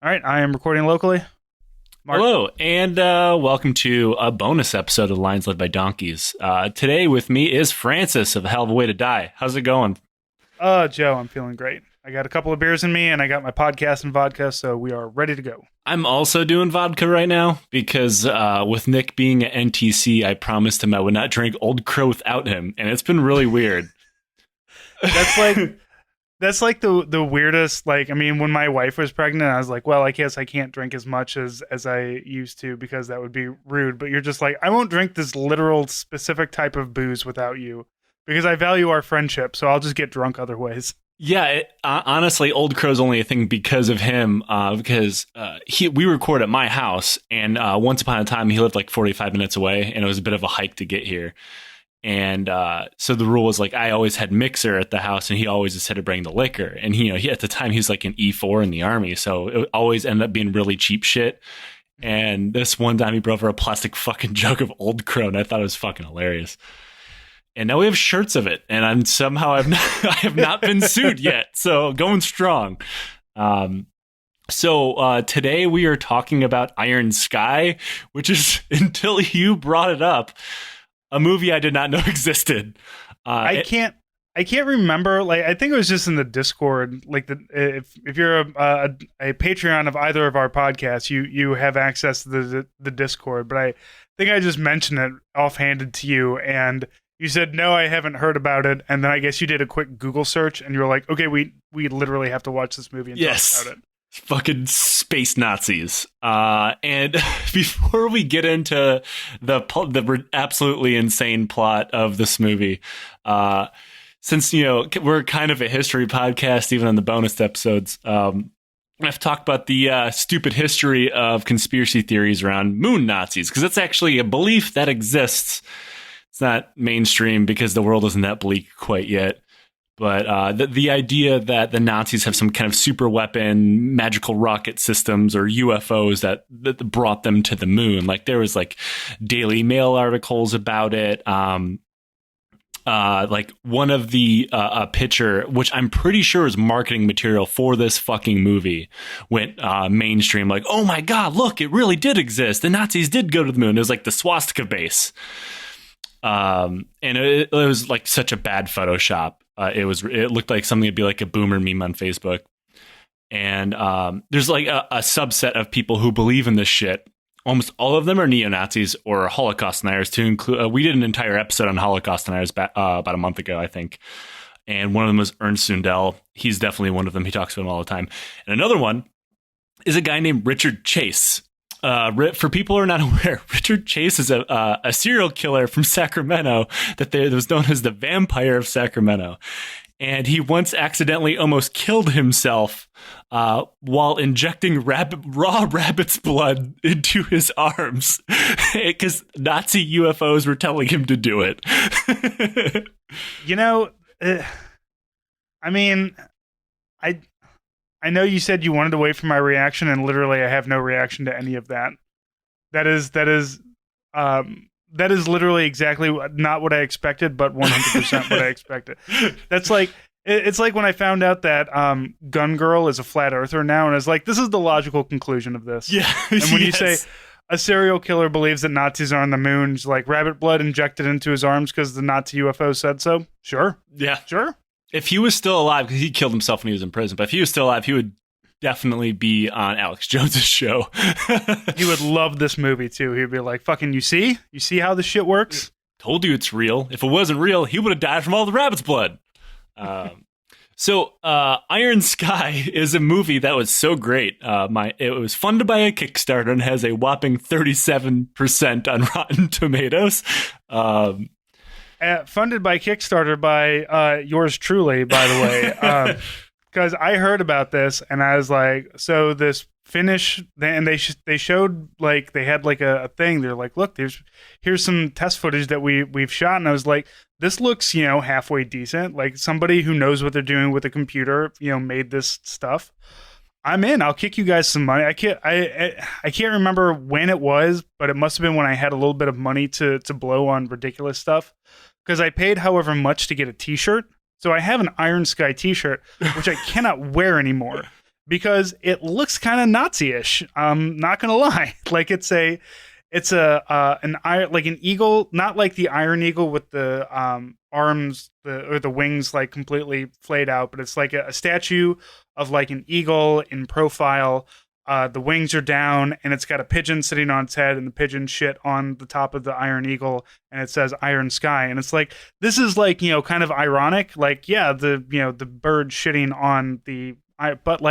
All right, I am recording locally. Mark. Hello, and welcome to a bonus episode of Lines Led by Donkeys. Today with me is Francis of Hell of a Way to Die. How's it going? Joe, I'm feeling great. I got a couple of beers in me, and I got my podcast and vodka, so we are ready to go. I'm also doing vodka right now because with Nick being at NTC, I promised him I would not drink Old Crow without him, and it's been really weird. That's like the weirdest. Like, I mean, when my wife was pregnant, I was like, well, I guess I can't drink as much as I used to because that would be rude. But you're just like, I won't drink this literal specific type of booze without you because I value our friendship. So I'll just get drunk other ways. Yeah, honestly, Old Crow's only a thing because of him. Because we record at my house, and once upon a time he lived like 45 minutes away, and it was a bit of a hike to get here. And so the rule was like I always had Mixer at the house, and he always just had to bring the liquor. And he at the time he was like an E4 in the army, so it always ended up being really cheap shit. And this one time he brought over a plastic fucking jug of Old Crow, and I thought it was fucking hilarious. And now we have shirts of it, and I have not been sued yet, so going strong. So today we are talking about Iron Sky, which is, until you brought it up, a movie I did not know existed. I can't remember. Like, I think it was just in the Discord. Like, if you're a Patreon of either of our podcasts, you have access to the Discord. But I think I just mentioned it offhanded to you, and you said no, I haven't heard about it. And then I guess you did a quick Google search, and you were like, okay, we literally have to watch this movie and talk about it. Fucking space Nazis. And before we get into the absolutely insane plot of this movie, since, we're kind of a history podcast, even on the bonus episodes, I've talked about the stupid history of conspiracy theories around moon Nazis, because that's actually a belief that exists. It's not mainstream because the world isn't that bleak quite yet. But the idea that the Nazis have some kind of super weapon, magical rocket systems, or UFOs that brought them to the moon. Like, there was like Daily Mail articles about it. Like one of the a picture, which I'm pretty sure is marketing material for this fucking movie, went mainstream. Like, oh my god, look, it really did exist. The Nazis did go to the moon. It was like the swastika base. And it was like such a bad Photoshop. It looked like something that'd be like a boomer meme on Facebook. And there's like a subset of people who believe in this shit. Almost all of them are neo-Nazis or Holocaust deniers. To include, we did an entire episode on Holocaust deniers about a month ago, I think. And one of them was Ernst Sundell. He's definitely one of them. He talks about them all the time. And another one is a guy named Richard Chase. For people who are not aware, Richard Chase is a serial killer from Sacramento that was known as the Vampire of Sacramento. And he once accidentally almost killed himself while injecting raw rabbit's blood into his arms because Nazi UFOs were telling him to do it. I mean, I know you said you wanted to wait for my reaction, and literally I have no reaction to any of that. That is literally exactly not what I expected, but 100% what I expected. That's like, it's like when I found out that Gun Girl is a flat earther now, and I was like, this is the logical conclusion of this. Yeah. And when you say a serial killer believes that Nazis are on the moon, it's like rabbit blood injected into his arms because the Nazi UFO said so. Sure. Yeah. Sure. If he was still alive, because he killed himself when he was in prison, but if he was still alive, he would definitely be on Alex Jones's show. He would love this movie too. He'd be like, fucking, you see how this shit works? Told you it's real. If it wasn't real, he would have died from all the rabbit's blood. So Iron Sky is a movie that was so great. It was funded by a Kickstarter and has a whopping 37% on Rotten Tomatoes. Funded by Kickstarter by yours truly, by the way. Because I heard about this and I was like, so this Finnish, and they showed, like, they had like a thing. They're like, look, here's some test footage that we've shot, and I was like, this looks, halfway decent. Like, somebody who knows what they're doing with a computer, made this stuff. I'm in. I'll kick you guys some money. I can't remember when it was, but it must have been when I had a little bit of money to blow on ridiculous stuff. Because I paid however much to get a t-shirt. So I have an Iron Sky t-shirt, which I cannot wear anymore because it looks kind of Nazi-ish. Not gonna lie, like it's an like an eagle, not like the Iron Eagle with the arms or the wings like completely flayed out, but it's like a statue of like an eagle in profile. The wings are down, and it's got a pigeon sitting on its head, and the pigeon shit on the top of the Iron Eagle, and it says Iron Sky. And it's like, this is like, kind of ironic. Like, yeah, the bird shitting on the, but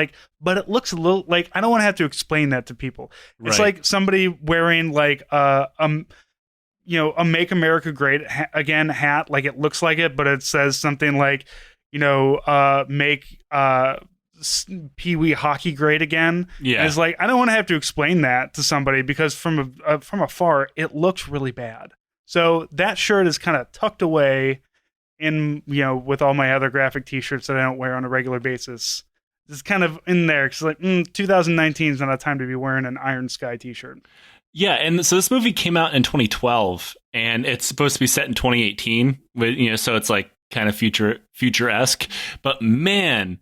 it looks a little like, I don't want to have to explain that to people. It's like somebody wearing like a Make America Great Again hat. Like, it looks like it, but it says something like, make Pee Wee hockey great again. Yeah, and it's like, I don't want to have to explain that to somebody, because from afar it looks really bad. So that shirt is kind of tucked away in, with all my other graphic T-shirts that I don't wear on a regular basis. It's kind of in there because, like, 2019 is not a time to be wearing an Iron Sky T-shirt. Yeah, and so this movie came out in 2012, and it's supposed to be set in 2018. With so it's like kind of future-esque. But man,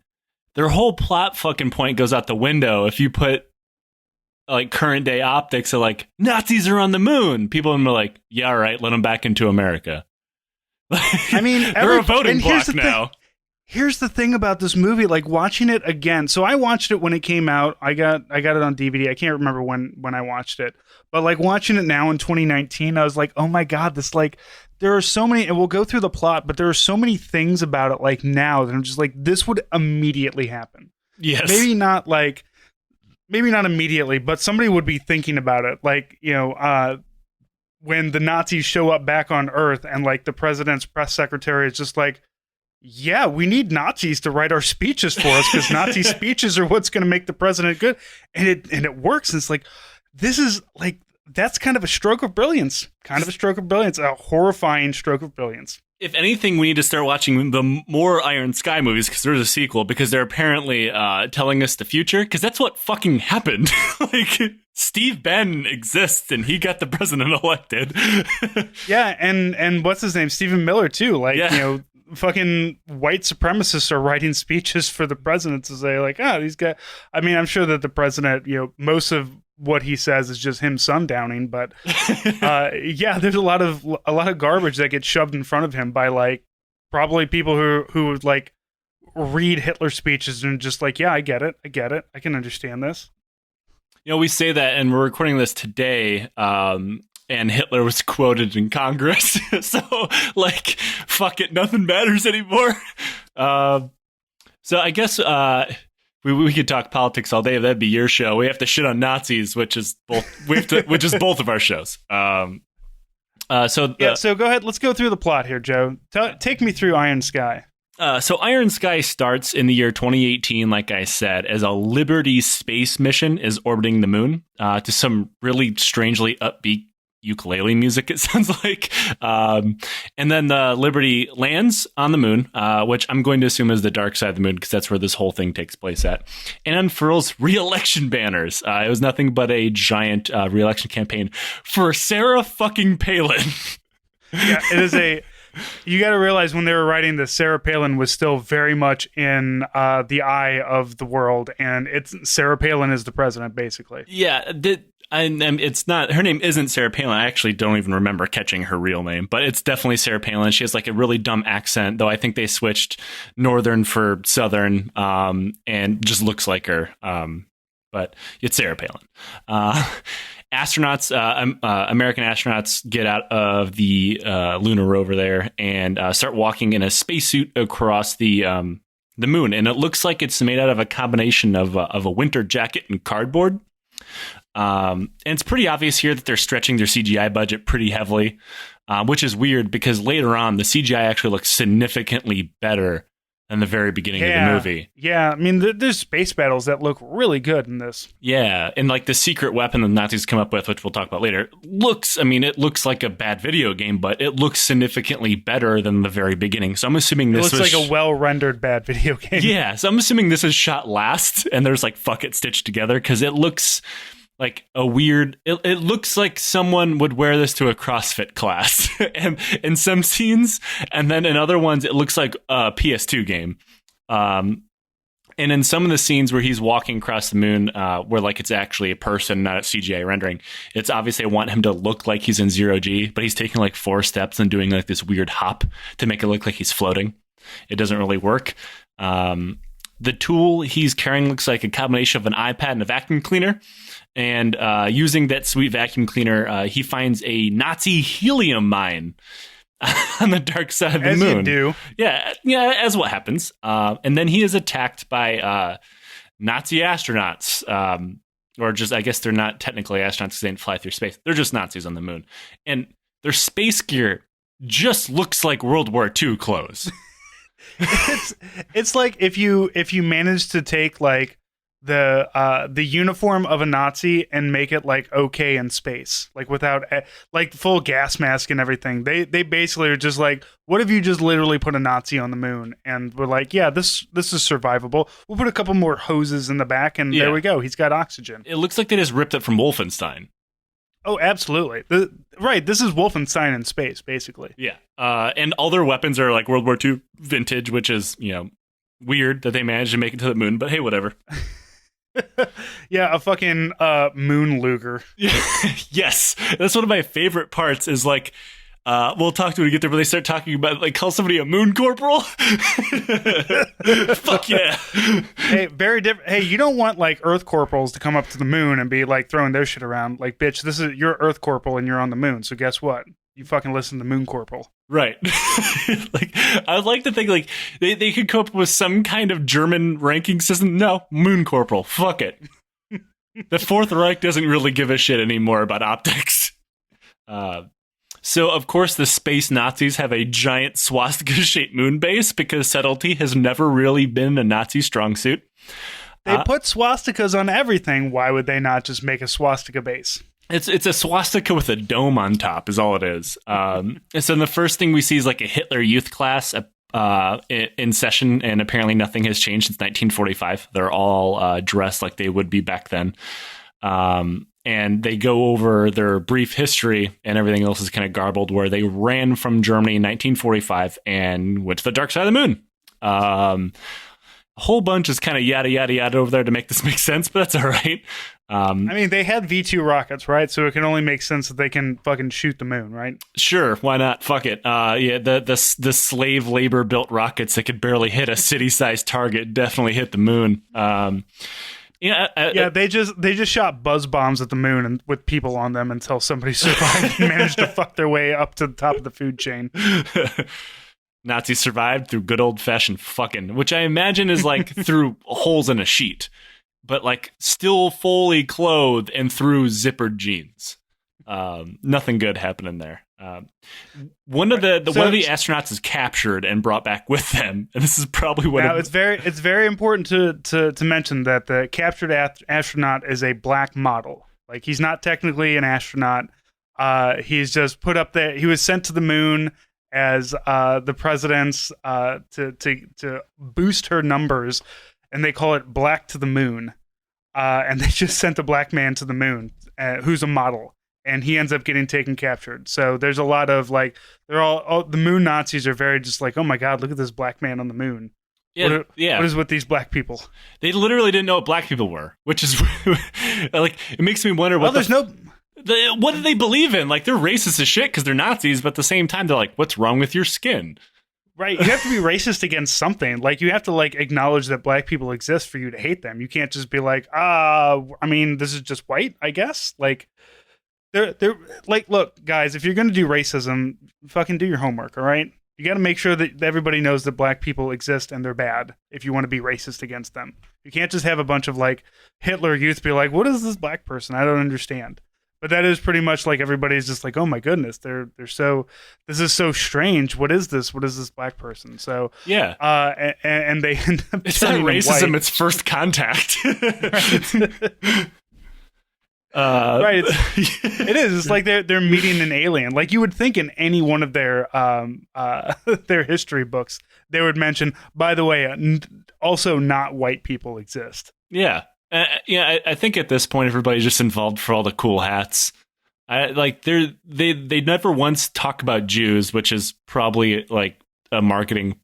their whole plot fucking point goes out the window if you put like current day optics of like, Nazis are on the moon. People are like, yeah, all right, let them back into America. I mean, they're a voting bloc now. Here's the thing about this movie, like watching it again. So I watched it when it came out. I got it on DVD. I can't remember when I watched it, but like watching it now in 2019, I was like, oh my God, this, like, there are so many, and we'll go through the plot, but there are so many things about it like now that I'm just like, this would immediately happen. Yes. Maybe not immediately, but somebody would be thinking about it. Like, when the Nazis show up back on Earth and like the president's press secretary is just like, yeah, we need Nazis to write our speeches for us because Nazi speeches are what's going to make the president good. And it works. And it's like, this is like, that's kind of a stroke of brilliance, a horrifying stroke of brilliance. If anything, we need to start watching the more Iron Sky movies because there's a sequel, because they're apparently telling us the future, because that's what fucking happened. Like, Steve Bannon exists and he got the president elected. Yeah, and what's his name? Stephen Miller too. Like, fucking white supremacists are writing speeches for the president to say like, these guys. I mean, I'm sure that the president, most of what he says is just him sundowning, but there's a lot of garbage that gets shoved in front of him by like probably people who like read Hitler speeches and just like, yeah, I get it, I can understand this. We say that, and we're recording this today. And Hitler was quoted in Congress. So, like, fuck it, nothing matters anymore. So I guess we could talk politics all day. That'd be your show. We have to shit on Nazis, which is both both of our shows. So go ahead. Let's go through the plot here, Joe. Take me through Iron Sky. So Iron Sky starts in the year 2018, like I said, as a Liberty space mission is orbiting the moon to some really strangely upbeat ukulele music, it sounds like. And then the Liberty lands on the moon, which I'm going to assume is the dark side of the moon, because that's where this whole thing takes place at, and unfurls re-election banners. It was nothing but a giant re-election campaign for Sarah fucking Palin. Yeah, it is you got to realize when they were writing this, Sarah Palin was still very much in the eye of the world, and Sarah Palin is the president, basically. Yeah, and it's not, her name isn't Sarah Palin. I actually don't even remember catching her real name, but it's definitely Sarah Palin. She has like a really dumb accent, though I think they switched Northern for Southern, and just looks like her. But it's Sarah Palin. Astronauts, American astronauts get out of the lunar rover there and start walking in a spacesuit across the moon. And it looks like it's made out of a combination of a winter jacket and cardboard. And it's pretty obvious here that they're stretching their CGI budget pretty heavily, which is weird because later on the CGI actually looks significantly better than the very beginning of the movie. Yeah, I mean, there's space battles that look really good in this. Yeah, and like the secret weapon the Nazis come up with, which we'll talk about later, it looks like a bad video game, but it looks significantly better than the very beginning. So I'm assuming this looks like a well-rendered bad video game. Yeah, so I'm assuming this is shot last, and there's like fuck it stitched together, because it looks like a weird, it looks like someone would wear this to a CrossFit class and in some scenes, and then in other ones it looks like a PS2 game. And And in some of the scenes where he's walking across the moon, where like it's actually a person, not a CGI rendering, it's obviously I want him to look like he's in zero G, but he's taking like 4 steps and doing like this weird hop to make it look like he's floating. It doesn't really work. The tool he's carrying looks like a combination of an iPad and a vacuum cleaner. And using that sweet vacuum cleaner, he finds a Nazi helium mine on the dark side of the moon. As you do. Yeah, as what happens. And then he is attacked by Nazi astronauts. Or just, I guess they're not technically astronauts because they didn't fly through space. They're just Nazis on the moon. And their space gear just looks like World War II clothes. It's like if you manage to take like the uniform of a Nazi and make it like okay in space, like without like full gas mask and everything. They basically are just like, what if you just literally put a Nazi on the moon? And we're like, yeah, this is survivable. We'll put a couple more hoses in the back, and there we go. He's got oxygen. It looks like they just ripped it from Wolfenstein. Oh, absolutely. Right. This is Wolfenstein in space, basically. Yeah. And all their weapons are like World War II vintage, which is, weird that they managed to make it to the moon, but hey, whatever. Yeah, a fucking moon Luger. Yes. That's one of my favorite parts is like, we'll talk to it when we get there, but they start talking about like call somebody a moon corporal. Fuck yeah. Hey, very different. Hey, you don't want like Earth corporals to come up to the moon and be like throwing their shit around. Like, bitch, you're Earth corporal and you're on the moon. So guess what? You fucking listen to Moon Corporal. Right. Like, I would like to think like they could come up with some kind of German ranking system. No, Moon Corporal. Fuck it. The Fourth Reich doesn't really give a shit anymore about optics. So, of course, the space Nazis have a giant swastika-shaped moon base because subtlety has never really been a Nazi strong suit. They put swastikas on everything. Why would they not just make a swastika base? It's a swastika with a dome on top is all it is. And so the first thing we see is like a Hitler youth class in session, and apparently nothing has changed since 1945. They're all dressed like they would be back then. And they go over their brief history, and everything else is kind of garbled, where they ran from Germany in 1945 and went to the dark side of the moon. A whole bunch is kind of yada, yada, yada over there to make this make sense, but that's all right. I mean, they had V2 rockets, right? So it can only make sense that they can fucking shoot the moon, right? Sure, why not? Fuck it. Yeah, the slave labor built rockets that could barely hit a city-sized target definitely hit the moon. They just shot buzz bombs at the moon and with people on them until somebody survived and managed to fuck their way up to the top of the food chain. Nazis survived through good old-fashioned fucking, which I imagine is like through holes in a sheet, but like still fully clothed and through zippered jeans. Nothing good happening there. One of the astronauts is captured and brought back with them, and this is probably what. Now it's very important to mention that the captured astronaut is a black model. Like, he's not technically an astronaut. He's just put up there. He was sent to the moon as the president's to boost her numbers, and they call it Black to the Moon. And they just sent a black man to the moon who's a model. And he ends up getting captured. So there's a lot of like, they're all the moon Nazis are very just like, oh my God, look at this black man on the moon. Yeah, What is with these black people? They literally didn't know what black people were, which is like, it makes me wonder what what do they believe in? Like, they're racist as shit because they're Nazis, but at the same time, they're like, what's wrong with your skin? Right. You have to be racist against something. Like, you have to like acknowledge that black people exist for you to hate them. You can't just be like, I mean, this is just white, I guess. Like, they're like, look, guys, if you're going to do racism, fucking do your homework, all right? You got to make sure that everybody knows that black people exist and they're bad if you want to be racist against them. You can't just have a bunch of like Hitler youth be like, what is this black person? I don't understand. But that is pretty much like everybody's just like, oh my goodness, they're so, this is so strange. What is this? What is this black person? So yeah, and they end up it's not racism. It's first contact. Right, it is. It's like they're meeting an alien. Like, you would think in any one of their their history books they would mention, by the way, also not white people exist. Yeah. I think at this point everybody's just involved for all the cool hats. They never once talk about Jews, which is probably like a marketing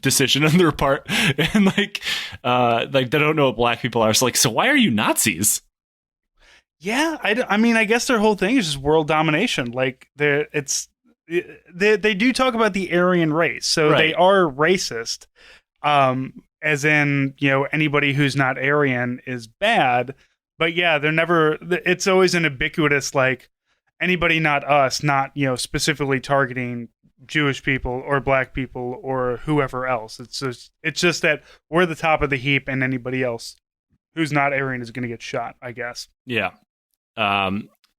decision on their part, and like they don't know what black people are. So like, so why are you Nazis? Yeah, I mean, I guess their whole thing is just world domination. Like they do talk about the Aryan race, so Right. they are racist. As in, anybody who's not Aryan is bad. But yeah, they're never. It's always an ubiquitous like anybody not us, not specifically targeting Jewish people or black people or whoever else. It's just that we're the top of the heap, and anybody else who's not Aryan is going to get shot, I guess. Yeah.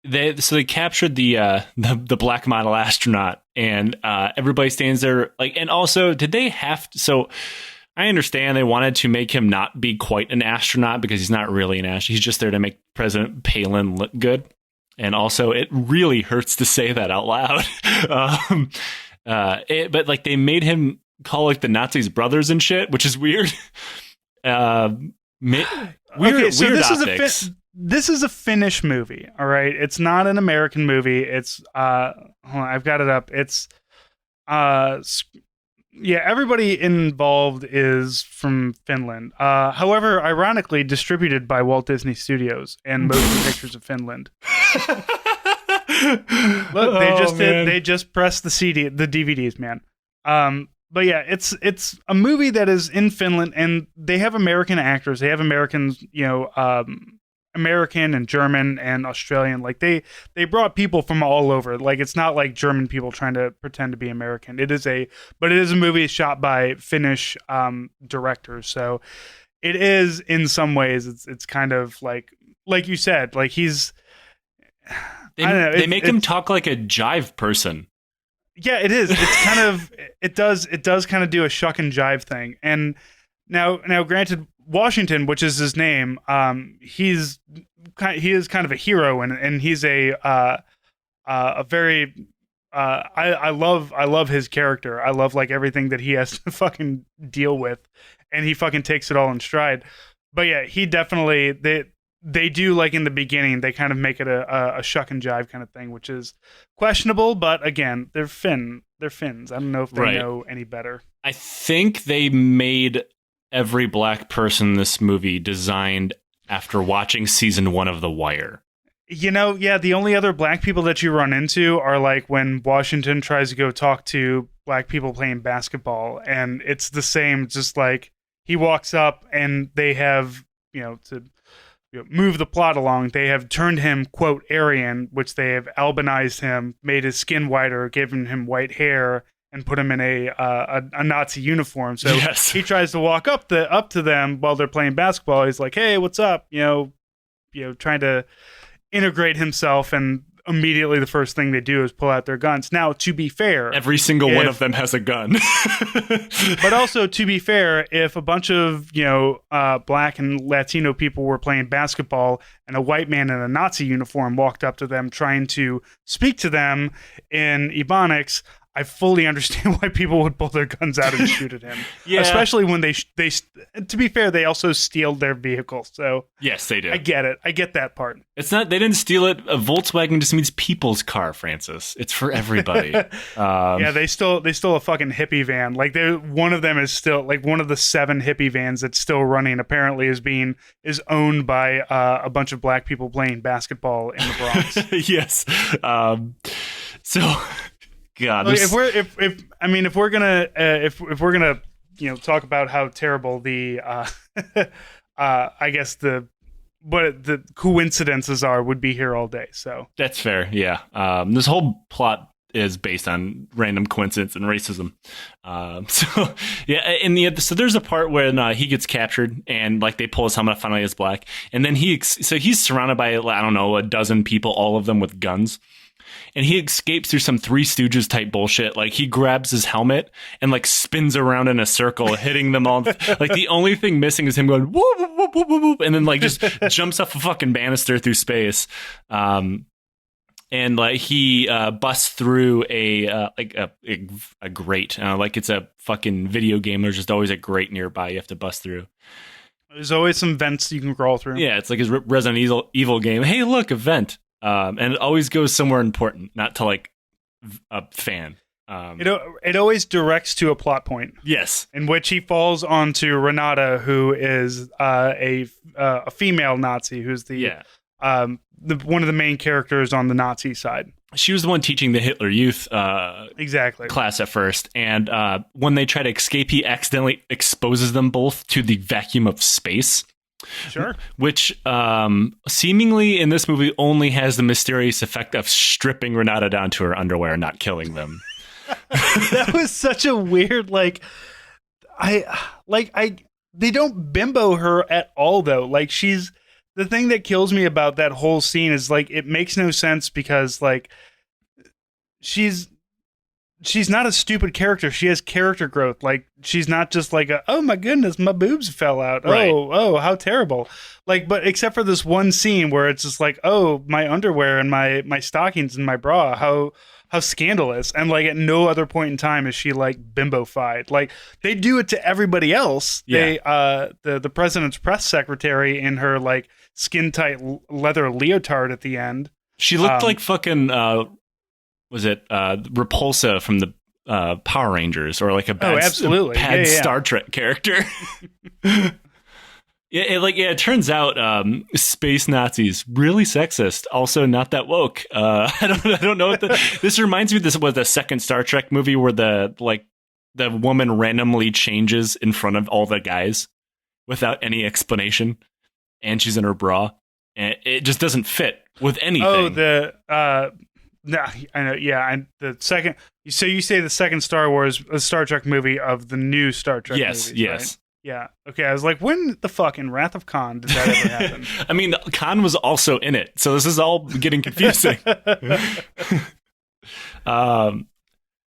They captured the black model astronaut, and everybody stands there like. And also, did they have to? So I understand they wanted to make him not be quite an astronaut because he's not really an astronaut. He's just there to make President Palin look good. And also, it really hurts to say that out loud. But like they made him call like the Nazis brothers and shit, which is weird. Weird optics. This is a Finnish movie, all right? It's not an American movie. It's hold on, I've got it up. It's everybody involved is from Finland. However, ironically, distributed by Walt Disney Studios and Motion Pictures of Finland. Look, they just pressed the DVDs, man. But yeah, it's a movie that is in Finland, and they have American actors. They have Americans, American and German and Australian. Like they brought people from all over. Like it's not like German people trying to pretend to be American. It is a movie shot by Finnish directors. So it is in some ways it's kind of like you said, like he's I don't know. They make him talk like a jive person. Yeah, it is. It's kind of it does kind of do a shuck and jive thing. And now granted, Washington, which is his name, he is kind of a hero, and he's a very I love his character. I love like everything that he has to fucking deal with, and he fucking takes it all in stride. But yeah, he definitely they do like in the beginning they kind of make it a shuck and jive kind of thing, which is questionable. But again, they're Finns. I don't know if they know any better. I think they made every black person in this movie designed after watching season 1 of The Wire. Yeah, the only other black people that you run into are like when Washington tries to go talk to black people playing basketball, and it's the same, just like he walks up and they have, to move the plot along, they have turned him, quote, Aryan, which they have albanized him, made his skin whiter, given him white hair, and put him in a Nazi uniform. So yes. He tries to walk up to them while they're playing basketball. He's like, "Hey, what's up?" Trying to integrate himself, and immediately the first thing they do is pull out their guns. Now, to be fair, every single one of them has a gun. But also, to be fair, if a bunch of black and Latino people were playing basketball and a white man in a Nazi uniform walked up to them trying to speak to them in Ebonics, I fully understand why people would pull their guns out and shoot at him. Yeah. Especially when they to be fair, they also steal their vehicle. So yes, they do. I get it. I get that part. It's not, they didn't steal it. A Volkswagen just means people's car, Francis. It's for everybody. Yeah, they stole a fucking hippie van. Like one of them is still like one of the 7 hippie vans that's still running. Apparently, is owned by a bunch of black people playing basketball in the Bronx. Yes. So. God, if we're gonna talk about how terrible the I guess the coincidences would be here all day. So that's fair. Yeah. This whole plot is based on random coincidence and racism. So yeah, so there's a part when he gets captured and like they pull his helmet, finally he's black, and then he's surrounded by I don't know a dozen people, all of them with guns. And he escapes through some Three Stooges type bullshit. Like he grabs his helmet and like spins around in a circle, hitting them all. Like the only thing missing is him going whoop, whoop, whoop, whoop, whoop, and then like just jumps off a fucking banister through space. And like he busts through a grate. Like it's a fucking video game. There's just always a grate nearby you have to bust through. There's always some vents you can crawl through. Yeah, it's like his Resident Evil game. Hey, look, a vent. And it always goes somewhere important, not to like a fan. It always directs to a plot point. Yes. In which he falls onto Renata, who is a female Nazi, who's one of the main characters on the Nazi side. She was the one teaching the Hitler Youth exactly class at first, and when they try to escape, he accidentally exposes them both to the vacuum of space. Sure. Which seemingly in this movie only has the mysterious effect of stripping Renata down to her underwear and not killing them. That was such a weird, they don't bimbo her at all, though. Like, the thing that kills me about that whole scene is, like, it makes no sense because, like, she's not a stupid character. She has character growth. Like, she's not just like oh my goodness, my boobs fell out. Right. Oh, how terrible. Like, but except for this one scene where it's just like, oh, my underwear and my stockings and my bra, how scandalous. And, like, at no other point in time is she, like, bimbofied. Like, they do it to everybody else. Yeah. The president's press secretary in her, like, skin tight leather leotard at the end. She looked like fucking was it Repulsa from the Power Rangers, or like a bad, absolutely. bad Star Trek character. It turns out space Nazis really sexist, also not that woke. I don't know what this reminds me. This was the second Star Trek movie where the woman randomly changes in front of all the guys without any explanation, and she's in her bra, and it just doesn't fit with anything. No, I know. Yeah, and the second. So you say the second Star Trek movie of the new Star Trek movies, yes. Right? Yeah. Okay, I was like, when the fuck in Wrath of Khan did that ever happen? I mean, Khan was also in it, so this is all getting confusing.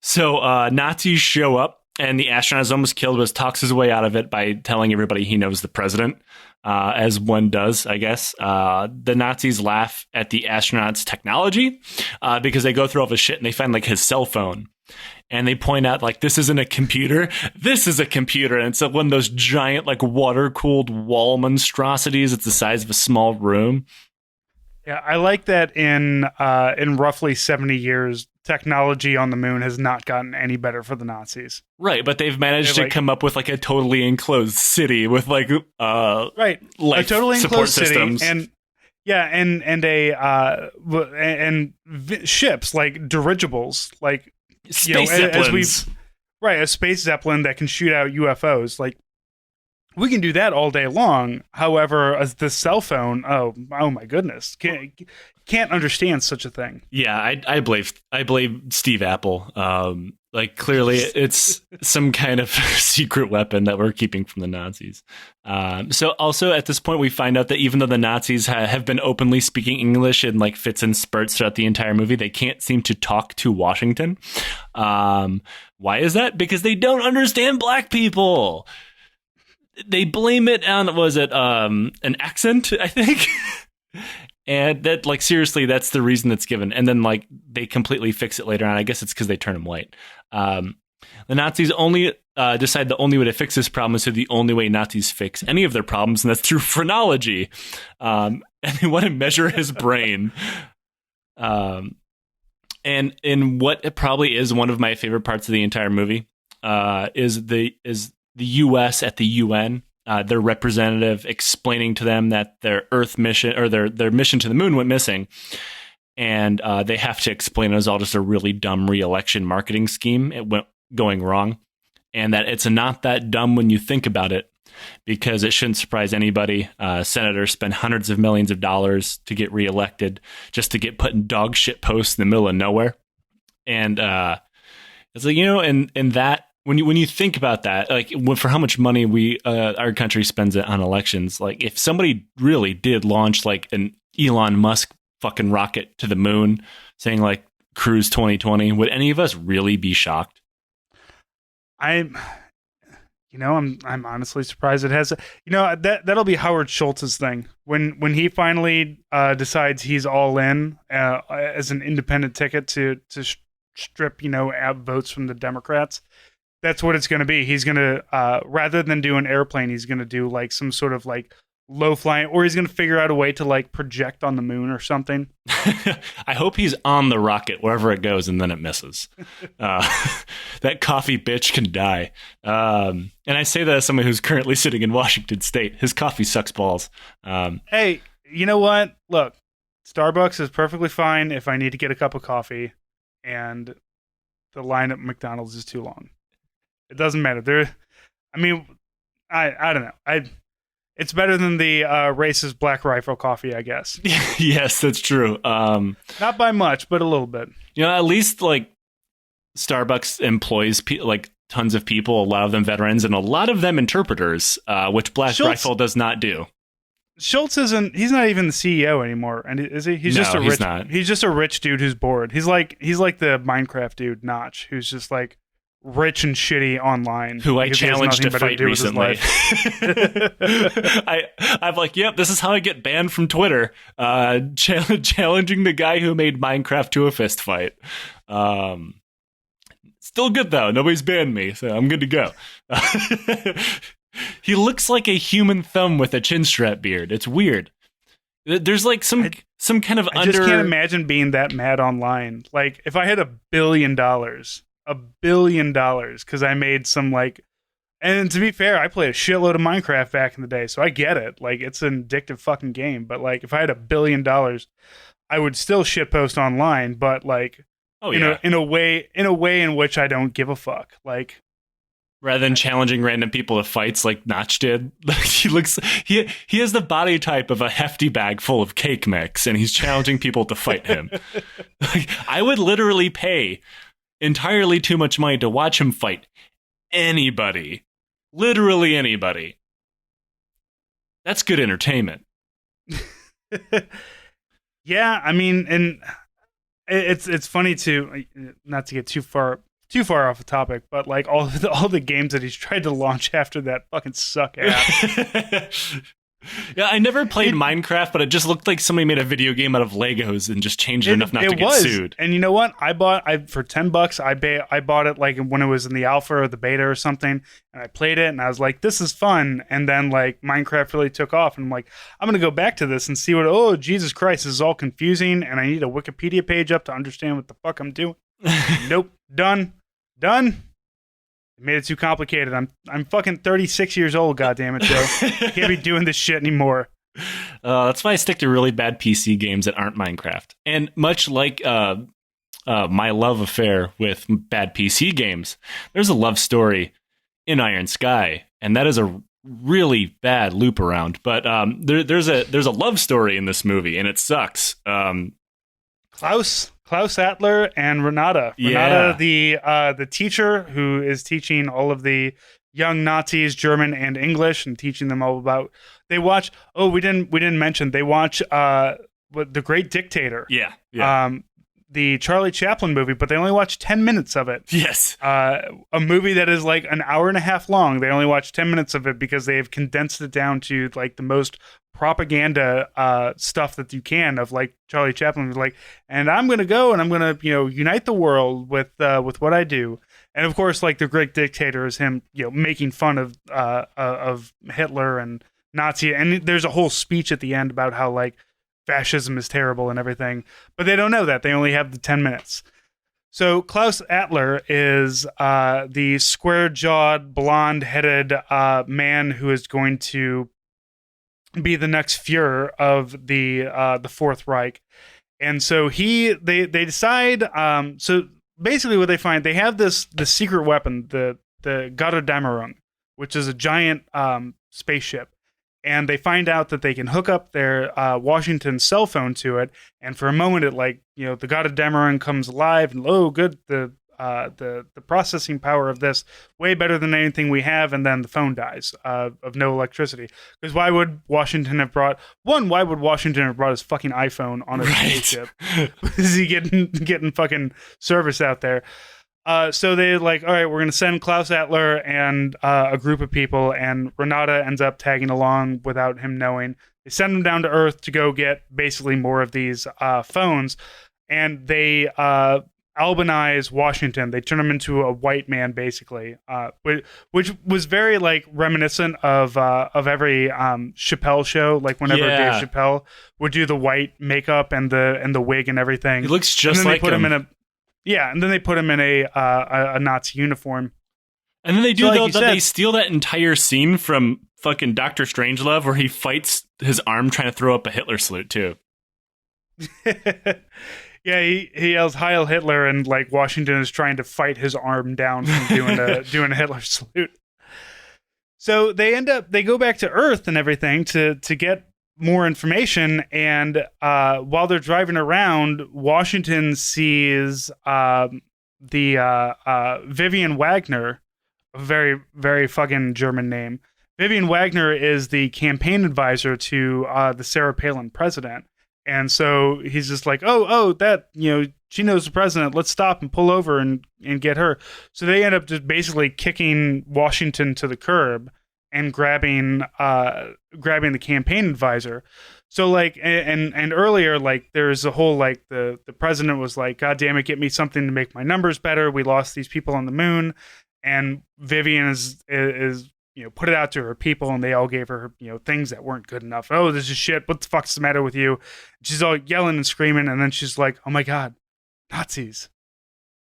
So Nazis show up, and the astronaut is almost killed, but talks his way out of it by telling everybody he knows the president. As one does, I guess. The Nazis laugh at the astronaut's technology because they go through all his shit and they find, like, his cell phone. And they point out, like, this isn't a computer. This is a computer. And it's one of those giant, like, water-cooled wall monstrosities. It's the size of a small room. Yeah, I like that in roughly 70 years, technology on the moon has not gotten any better for the Nazis. Right, but they've managed to come up with, like, a totally enclosed city with, like, a totally enclosed city and ships, like dirigibles, like space zeppelins. A space zeppelin that can shoot out UFOs. Like, we can do that all day long. However, as the cell phone, oh my goodness, can't understand such a thing. Yeah, I blame Steve Apple. Like, clearly it's some kind of secret weapon that we're keeping from the Nazis. So also at this point, we find out that even though the Nazis have been openly speaking English in, like, fits and spurts throughout the entire movie, they can't seem to talk to Washington. Why is that? Because they don't understand black people. They blame it on, an accent, I think? And that, like, seriously, that's the reason that's given. And then, like, they completely fix it later on. I guess it's because they turn him white. The Nazis only decide the only way to fix this problem is through the only way Nazis fix any of their problems, and that's through phrenology. And they want to measure his brain. And in what it probably is one of my favorite parts of the entire movie is the U.S. at the UN. Their representative explaining to them that their Earth mission, or their mission to the moon, went missing, and they have to explain it was all just a really dumb re-election marketing scheme. It went going wrong, and that it's not that dumb when you think about it, because it shouldn't surprise anybody. Senators spend hundreds of millions of dollars to get reelected just to get put in dog shit posts in the middle of nowhere, and it's like, and that. When you think about that, like, for how much money our country spends on elections, like, if somebody really did launch, like, an Elon Musk fucking rocket to the moon, saying, like, cruise 2020, would any of us really be shocked? I'm honestly surprised it has. That'll be Howard Schultz's thing when he finally decides he's all in as an independent ticket to strip votes from the Democrats. That's what it's going to be. He's going to, rather than do an airplane, he's going to do, like, some sort of, like, low flying, or he's going to figure out a way to like project on the moon or something. I hope he's on the rocket wherever it goes and then it misses. That coffee bitch can die. And I say that as someone who's currently sitting in Washington State. His coffee sucks balls. Hey, you know what? Look, Starbucks is perfectly fine if I need to get a cup of coffee and the line at McDonald's is too long. It doesn't matter. I don't know. It's better than the racist Black Rifle coffee, I guess. Yes, that's true. Not by much, but a little bit. You know, at least like Starbucks employs like tons of people, a lot of them veterans, and a lot of them interpreters, which Black Rifle does not do. Schultz he's not even the CEO anymore, and is he? He's just a rich dude who's bored. He's like the Minecraft dude, Notch, who's just like rich and shitty online, who I challenged to fight recently. I'm like, yep, this is how I get banned from Twitter. Challenging the guy who made Minecraft to a fist fight. Still good though. Nobody's banned me, so I'm good to go. He looks like a human thumb with a chin strap beard. It's weird. There's like some kind of I just can't imagine being that mad online. Like if I had $1 billion. $1 billion because I made some like, and to be fair, I played a shitload of Minecraft back in the day, so I get it. Like it's an addictive fucking game. But like, if I had $1 billion, I would still shitpost online. But like, in a way in which I don't give a fuck. Like, rather than challenging random people to fights like Notch did, he has the body type of a hefty bag full of cake mix, and he's challenging people to fight him. Like, I would literally pay entirely too much money to watch him fight anybody. Literally anybody. That's good entertainment. Yeah, I mean, and it's funny too, not to get too far off the topic, but like all the games that he's tried to launch after that fucking suck ass. Yeah, I never played Minecraft, but it just looked like somebody made a video game out of Legos and just changed it enough not to get sued. And you know what? I for $10. I bought it like when it was in the alpha or the beta or something, and I played it, and I was like, "This is fun." And then like Minecraft really took off, and I'm like, "I'm gonna go back to this and see what." Oh, Jesus Christ, this is all confusing, and I need a Wikipedia page up to understand what the fuck I'm doing. Nope, done. Made it too complicated. I'm fucking 36 years old, goddammit, Joe. Can't be doing this shit anymore. That's why I stick to really bad PC games that aren't Minecraft. And much like my love affair with bad PC games, there's a love story in Iron Sky, and that is a really bad loop around. But there's a love story in this movie, and it sucks. Klaus Atler and Renata. Yeah. Renata, the teacher who is teaching all of the young Nazis German and English and teaching them all about. They watch. Oh, we didn't mention. They watch The Great Dictator. Yeah. The Charlie Chaplin movie, but they only watch 10 minutes of it. Yes. A movie that is like an hour and a half long. They only watch 10 minutes of it because they've condensed it down to like the most propaganda stuff that you can of like Charlie Chaplin. Like, and I'm going to go and I'm going to, unite the world with what I do. And of course, like The Great Dictator is him, making fun of Hitler and Nazi. And there's a whole speech at the end about how like fascism is terrible and everything, but they don't know that. They only have the 10 minutes. So Klaus Atler is the square-jawed, blonde-headed man who is going to be the next Fuhrer of the Fourth Reich. And so they decide. So basically, what they find, they have the secret weapon, the Götterdämmerung, which is a giant spaceship. And they find out that they can hook up their Washington cell phone to it, and for a moment, it the Götterdämmerung comes alive, and good, the processing power of this way better than anything we have, and then the phone dies of no electricity. Because why would Washington have brought his fucking iPhone on a spaceship? Is he getting fucking service out there? So they're like, all right, we're going to send Klaus Atler and a group of people, and Renata ends up tagging along without him knowing. They send him down to Earth to go get basically more of these phones, and they albanize Washington. They turn him into a white man, basically, which was very like reminiscent of every Chappelle show. Like whenever Dave Chappelle would do the white makeup and the wig and everything, he looks just like him. and then they put him in a Nazi uniform. And then they do they steal that entire scene from fucking Dr. Strangelove where he fights his arm trying to throw up a Hitler salute too. Yeah, he yells Heil Hitler, and like Washington is trying to fight his arm down from doing a Hitler salute. So they go back to Earth and everything to get more information, and while they're driving around, Washington sees the Vivian Wagner, a very, very fucking German name. Vivian Wagner is the campaign advisor to the Sarah Palin president. And so he's just like, that, she knows the president. Let's stop and pull over and get her. So they end up just basically kicking Washington to the curb and grabbing the campaign advisor. So like, and earlier, like there's a whole, like the president was like, God damn it, get me something to make my numbers better. We lost these people on the moon. And Vivian is put it out to her people, and they all gave her, things that weren't good enough. Oh, this is shit. What the fuck's the matter with you? She's all yelling and screaming, and then she's like, oh my God, Nazis.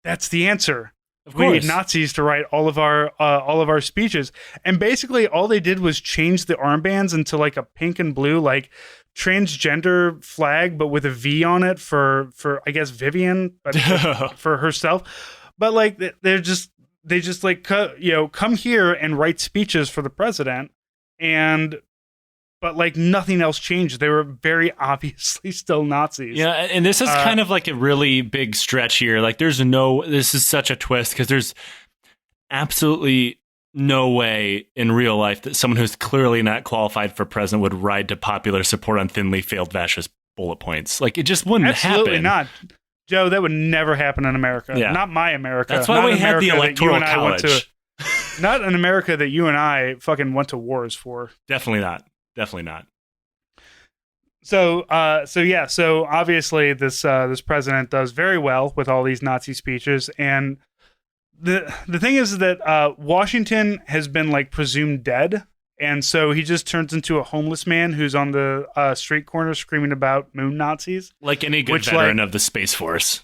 That's the answer. We need Nazis to write all of our speeches. And basically all they did was change the armbands into like a pink and blue, like transgender flag, but with a V on it for I guess Vivian, but for herself. But like they just like, come here and write speeches for the president. But like nothing else changed. They were very obviously still Nazis. Yeah. And this is kind of like a really big stretch here. Like this is such a twist because there's absolutely no way in real life that someone who's clearly not qualified for president would ride to popular support on thinly veiled fascist bullet points. Like it just wouldn't happen. Absolutely not. Joe, that would never happen in America. Yeah. Not my America. That's why we had the Electoral College. Not an America that you and I fucking went to wars for. Definitely not. Definitely not. So obviously this president does very well with all these Nazi speeches, and the thing is that Washington has been like presumed dead, and so he just turns into a homeless man who's on the street corner screaming about moon Nazis, like any good veteran of the Space Force.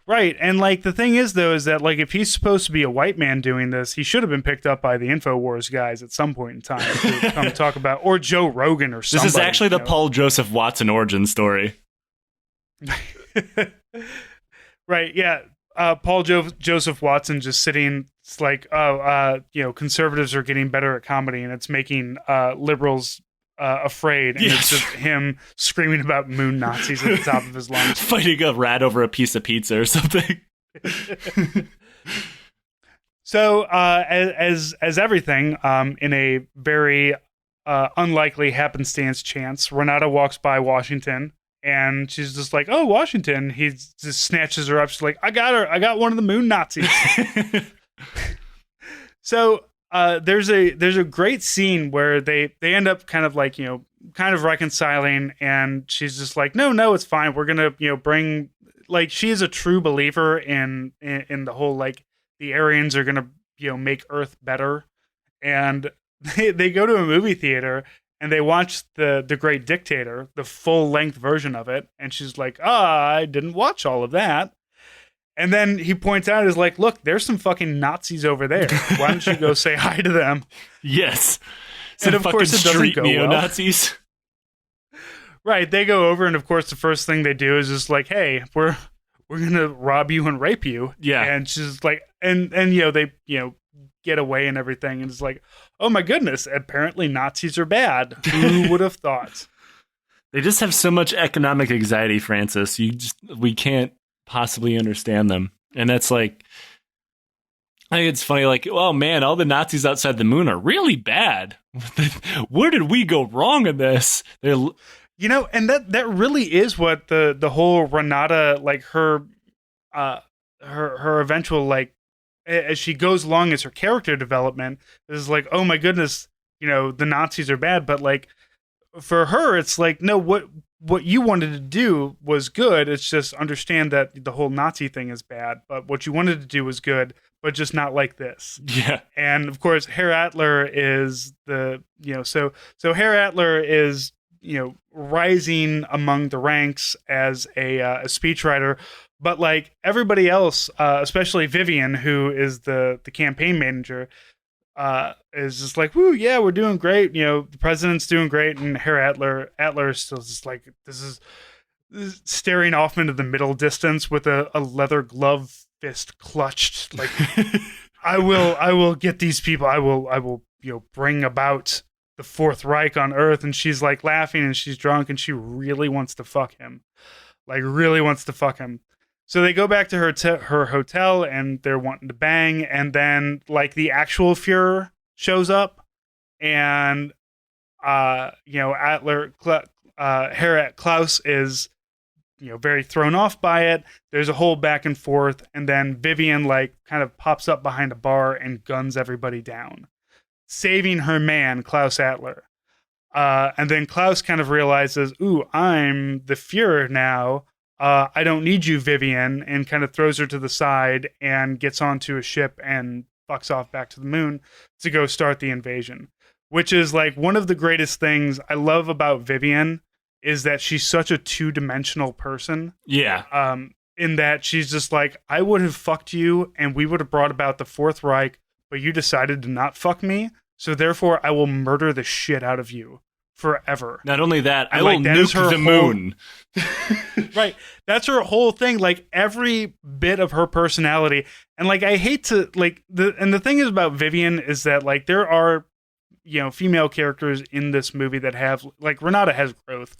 Right, and like the thing is though is that like if he's supposed to be a white man doing this, he should have been picked up by the InfoWars guys at some point in time to come talk about, or Joe Rogan or something. This is actually the Paul Joseph Watson origin story. Right, yeah. Paul Joseph Watson just sitting, it's like, conservatives are getting better at comedy, and it's making liberals afraid, and it's just him screaming about moon Nazis at the top of his lungs, fighting a rat over a piece of pizza or something. So, as everything, in a very unlikely happenstance chance, Renata walks by Washington, and she's just like, "Oh, Washington!" He just snatches her up. She's like, "I got her! I got one of the moon Nazis." So. There's a great scene where they end up kind of reconciling, and she's just like, no, it's fine. We're gonna bring, like, she is a true believer in the whole, like, the Aryans are gonna make Earth better, and they go to a movie theater and they watch the Great Dictator, the full length version of it, and she's like, I didn't watch all of that. And then he points out, is like, look, there's some fucking Nazis over there. Why don't you go say hi to them? Yes. And of course it doesn't go neo-Nazis. Well. Right. They go over, and of course the first thing they do is just like, hey, we're gonna rob you and rape you. Yeah. And she's like, and they get away and everything, and it's like, oh my goodness, apparently Nazis are bad. Who would have thought? They just have so much economic anxiety, Francis. We can't possibly understand them. And that's like, I think it's funny, like, oh man, all the Nazis outside the moon are really bad. Where did we go wrong in this? And that really is what the whole Renata, like, her eventual, like, as she goes along as her character development is like, oh my goodness, the Nazis are bad, but like, for her, it's like, no, what you wanted to do was good. It's just understand that the whole Nazi thing is bad, but what you wanted to do was good, but just not like this. Yeah. And of course, Herr Adler is so Herr Adler is, rising among the ranks as a speechwriter, but like everybody else, especially Vivian, who is the campaign manager, is just like, woo, yeah, we're doing great. The president's doing great. And Herr Adler is still just like, this is staring off into the middle distance with a leather glove fist clutched. Like, I will get these people. I will, bring about the Fourth Reich on Earth. And she's like laughing and she's drunk and she really wants to fuck him. Like, really wants to fuck him. So they go back to her hotel and they're wanting to bang. And then like the actual Fuhrer shows up and, Adler, Herr Klaus is, very thrown off by it. There's a whole back and forth. And then Vivian like kind of pops up behind a bar and guns everybody down, saving her man, Klaus Adler. And then Klaus kind of realizes, ooh, I'm the Fuhrer now. I don't need you, Vivian, and kind of throws her to the side and gets onto a ship and fucks off back to the moon to go start the invasion, which is like one of the greatest things I love about Vivian is that she's such a two-dimensional person. Yeah. In that she's just like, I would have fucked you and we would have brought about the Fourth Reich, but you decided to not fuck me. So therefore I will murder the shit out of you forever. Not only that, I like, will nuke the moon. Right. That's her whole thing. Like every bit of her personality. And like, I hate to like the thing is about Vivian is that like there are, female characters in this movie that have like Renata has growth.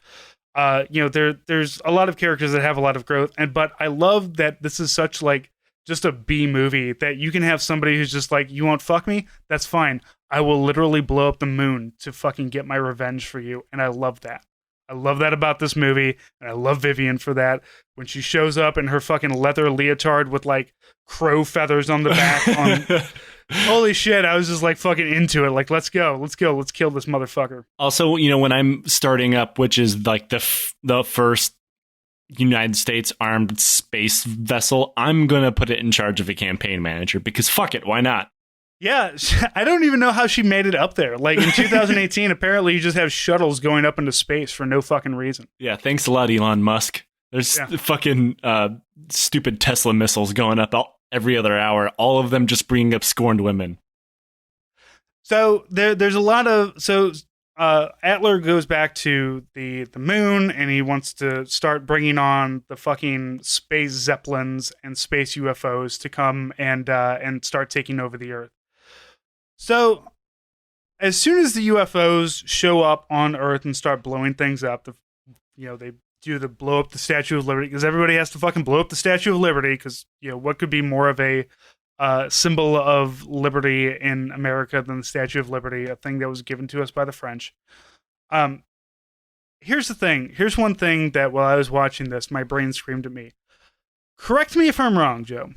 There's a lot of characters that have a lot of growth. But I love that this is such like just a B movie that you can have somebody who's just like, you won't fuck me? That's fine. I will literally blow up the moon to fucking get my revenge for you. And I love that. I love that about this movie. And I love Vivian for that. When she shows up in her fucking leather leotard with like crow feathers on the back. Holy shit. I was just like fucking into it. Like, let's go. Let's kill this motherfucker. Also, when I'm starting up, which is like the first United States armed space vessel, I'm going to put it in charge of a campaign manager because fuck it. Why not? Yeah, I don't even know how she made it up there. Like in 2018, apparently you just have shuttles going up into space for no fucking reason. Yeah, thanks a lot, Elon Musk. There's fucking stupid Tesla missiles going up every other hour, all of them just bringing up scorned women. So there's a lot of... So Adler goes back to the moon and he wants to start bringing on the fucking space zeppelins and space UFOs to come and start taking over the Earth. So, as soon as the UFOs show up on Earth and start blowing things up, they do the blow up the Statue of Liberty because everybody has to fucking blow up the Statue of Liberty because what could be more of a symbol of liberty in America than the Statue of Liberty, a thing that was given to us by the French. Here's the thing. Here's one thing that while I was watching this, my brain screamed at me. Correct me if I'm wrong, Joe.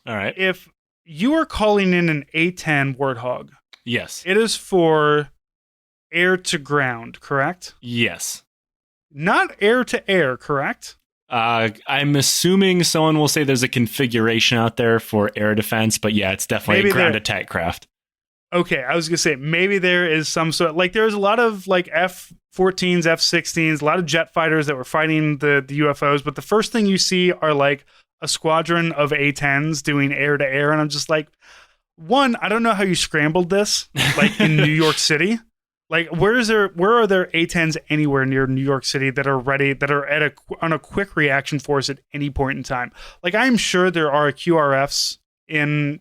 All right. If you are calling in an A-10 Warthog. Yes. It is for air to ground, correct? Yes. Not air to air, correct? I'm assuming someone will say there's a configuration out there for air defense, but yeah, it's definitely a ground attack craft. Okay, I was going to say, maybe there is some sort... Like, there's a lot of, like, F-14s, F-16s, a lot of jet fighters that were fighting the UFOs, but the first thing you see are, like, a squadron of A-10s doing air-to-air, and I'm just like, one, I don't know how you scrambled this, like, in New York City. Like, where are there A-10s anywhere near New York City that are ready, that are on a quick reaction force at any point in time? Like, I'm sure there are QRFs in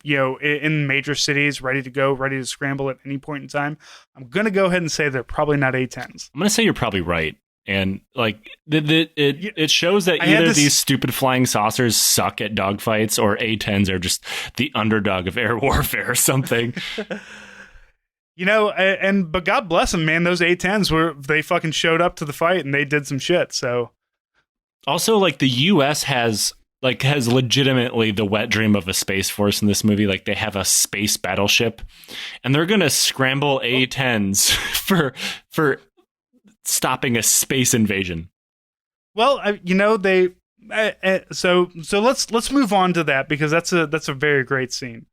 major cities ready to go, ready to scramble at any point in time. I'm going to go ahead and say they're probably not A-10s. I'm going to say you're probably right. And like it shows that either these stupid flying saucers suck at dogfights or A-10s are just the underdog of air warfare or something. But God bless them, man. Those A-10s they fucking showed up to the fight and they did some shit. So also, like, the U.S. has legitimately the wet dream of a space force in this movie. Like, they have a space battleship and they're going to scramble A-10s for stopping a space invasion. Well, they. So let's move on to that, because that's a very great scene.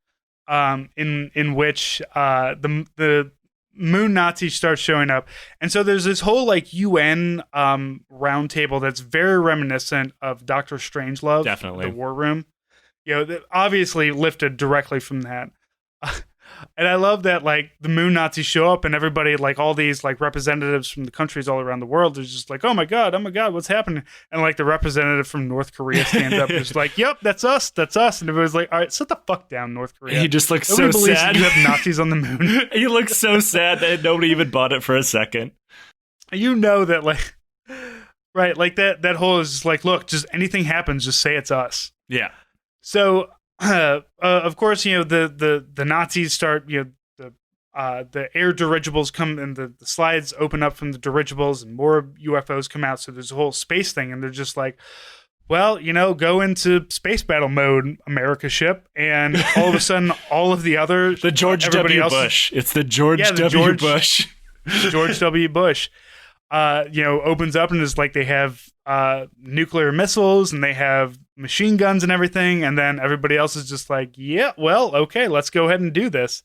In which the moon Nazis start showing up, and so there's this whole like UN round table that's very reminiscent of Doctor Strangelove, Definitely. the War Room. Obviously lifted directly from that. And I love that, like, the moon Nazis show up and everybody, like, all these, like, representatives from the countries all around the world is just like, oh my God, what's happening? And, like, the representative from North Korea stands up and is like, yep, that's us. And everybody's like, all right, sit the fuck down, North Korea. He just looks Nobody so believes sad. You have Nazis on the moon. He looks so sad that nobody even bought it for a second. That, like, right, like, that whole is just like, look, just anything happens, just say it's us. Yeah. So, of course, the Nazis start, the air dirigibles come and the slides open up from the dirigibles and more UFOs come out. So there's a whole space thing, and they're just like, well, go into space battle mode, America ship. And all of a sudden, all of the other... The George W. Bush. It's the George W. Bush. George W. Bush. Opens up and is like, they have nuclear missiles and they have machine guns and everything, and then everybody else is just like, yeah, well, okay, let's go ahead and do this.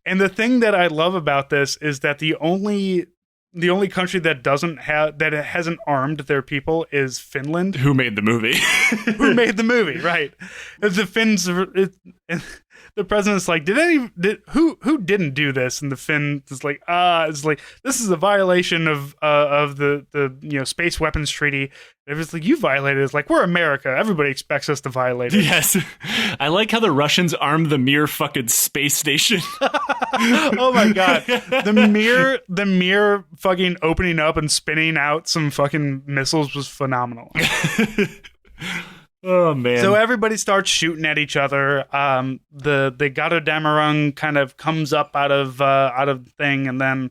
And the thing that I love about this is that the only country that hasn't armed their people is Finland, who made the movie. Right? The Finns, the president's like, who didn't do this? And the Finn is like, this is a violation of the space weapons treaty. And it's like, you violated it. It's like, we're America. Everybody expects us to violate it. Yes. I like how the Russians armed the Mir fucking space station. Oh my God. The Mir fucking opening up and spinning out some fucking missiles was phenomenal. Oh man! So everybody starts shooting at each other. The Gotterdammerung kind of comes up out of the thing, and then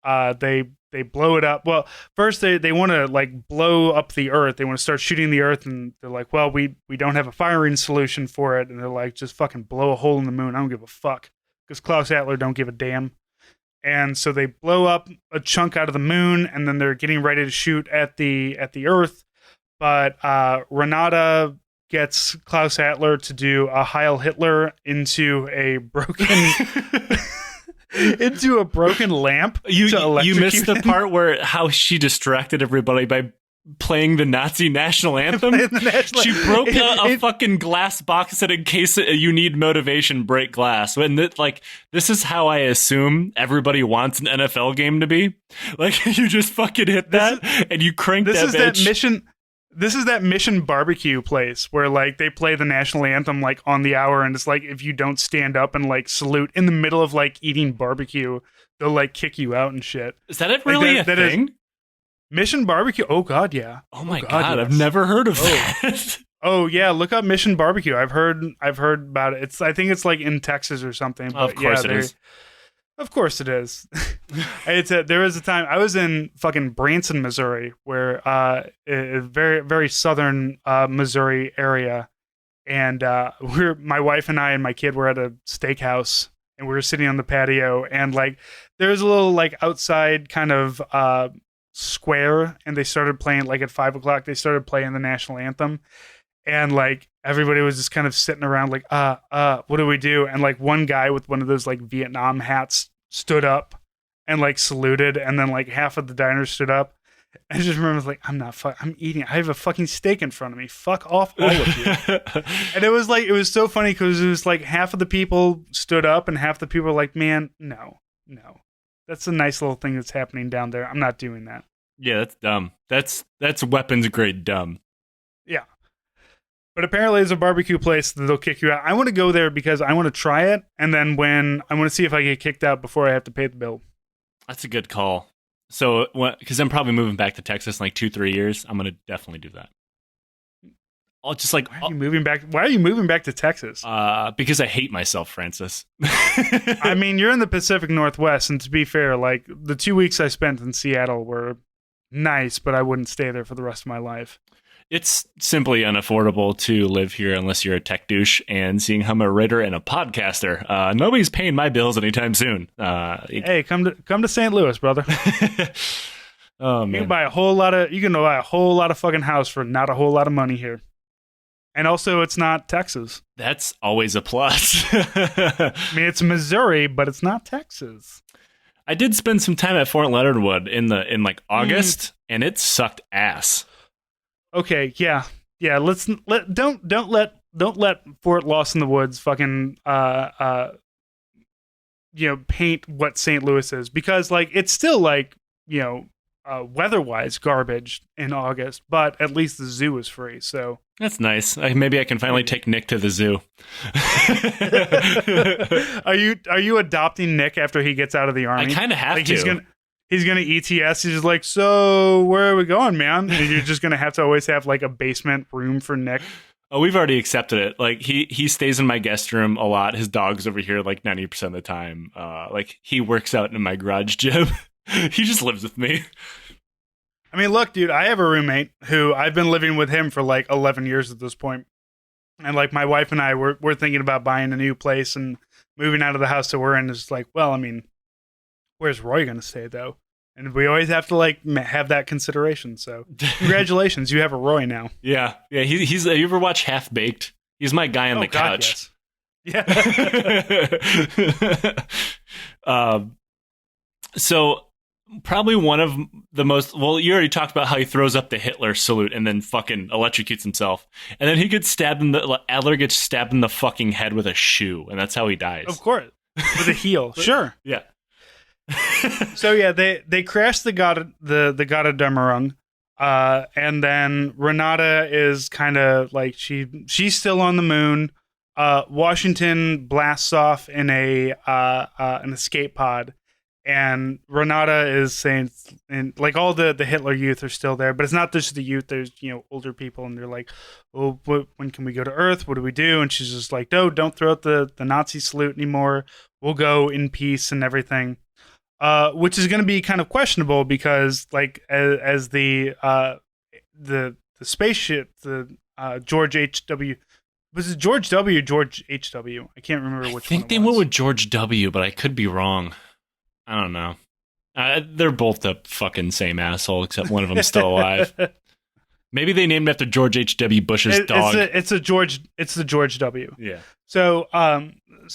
they blow it up. Well, first they want to like blow up the Earth. They want to start shooting the Earth, and they're like, well, we don't have a firing solution for it. And they're like, just fucking blow a hole in the moon. I don't give a fuck, because Klaus Adler don't give a damn. And so they blow up a chunk out of the moon, and then they're getting ready to shoot at the Earth. But Renata gets Klaus Adler to do a Heil Hitler into a broken lamp. You missed the part where how she distracted everybody by playing the Nazi national anthem. She broke a fucking glass box that in case you need motivation, break glass. And this is how I assume everybody wants an NFL game to be. Like, you just fucking hit that and you crank that bitch. This is that Mission Barbecue place where like they play the national anthem like on the hour, and it's like if you don't stand up and like salute in the middle of like eating barbecue, they'll like kick you out and shit. Is that really a thing? Mission Barbecue? Oh God, yeah. Oh my God, yes. I've never heard of that. Oh yeah, look up Mission Barbecue. I've heard about it. I think it's like in Texas or something. But of course it is. Of course it is. There was a time I was in fucking Branson, Missouri, where a very, very southern Missouri area, and my wife and I and my kid were at a steakhouse, and we were sitting on the patio, and like there's a little like outside kind of square, and they started playing like at 5:00. They started playing the national anthem, and like everybody was just kind of sitting around like, what do we do? And like one guy with one of those like Vietnam hats stood up and like saluted, and then like half of the diner stood up. I just remember like, I'm eating. I have a fucking steak in front of me. Fuck off, all of you. And it was so funny because it was like half of the people stood up and half the people were like, man, no. That's a nice little thing that's happening down there. I'm not doing that. Yeah, that's dumb. That's weapons grade dumb. Yeah. But apparently there's a barbecue place that they'll kick you out. I want to go there because I want to try it, and then when I want to see if I get kicked out before I have to pay the bill. That's a good call. So, because I'm probably moving back to Texas in like 2-3 years, I'm going to definitely do that. I'll just like... Why are you moving back to Texas? Because I hate myself, Francis. I mean, you're in the Pacific Northwest, and to be fair, like the 2 weeks I spent in Seattle were nice, but I wouldn't stay there for the rest of my life. It's simply unaffordable to live here unless you're a tech douche, and seeing how I'm a writer and a podcaster, nobody's paying my bills anytime soon. Hey, come to St. Louis, brother. Oh You can man, buy a whole lot of fucking house for not a whole lot of money here. And also, it's not Texas. that's always a plus. I mean, it's Missouri, but it's not Texas. I did spend some time at Fort Leonard Wood in like August, and it sucked ass. Okay, yeah. Don't let Fort Lost in the Woods fucking paint what St. Louis is, because like it's still like, weather-wise garbage in August, but at least the zoo is free. So That's nice. Maybe I can finally take Nick to the zoo. are you adopting Nick after he gets out of the army? I kind of have like to. He's gonna ETS. He's just like, so where are we going, man? And you're just gonna have to always have like a basement room for Nick. Oh, we've already accepted it. Like he stays in my guest room a lot. His dog's over here like 90% of the time. Like he works out in my garage gym. He just lives with me. I mean, look, dude, I have a roommate who I've been living with him for like 11 years at this point. And like my wife and I we're thinking about buying a new place and moving out of the house that we're in. It's like, well, I mean, where's Roy going to stay though? And we always have to like have that consideration. So congratulations, you have a Roy now. Yeah. He's. You ever watch Half Baked? He's my guy on the couch. Yes. Yeah. So probably one of the most. Well, you already talked about how he throws up the Hitler salute and then fucking electrocutes himself, and then he gets stabbed in the. Adler gets stabbed in the fucking head with a shoe, and that's how he dies. Of course, with a heel. Sure. Yeah. So yeah, they crashed the Gotterdammerung, and then Renata is kind of like she's still on the moon. Washington blasts off in an escape pod, and Renata is saying, and like all the Hitler youth are still there, but it's not just the youth. There's older people, and they're like, oh, when can we go to Earth? What do we do? And she's just like, no, don't throw out the Nazi salute anymore. We'll go in peace and everything. Which is going to be kind of questionable because, like, as the spaceship, the George H.W. Was it George W. or George H.W.? I can't remember which one. I think they went with George W., but I could be wrong. I don't know. They're both the fucking same asshole, except one of them's still alive. Maybe they named it after George H.W. Bush's dog. It's the George W. Yeah. So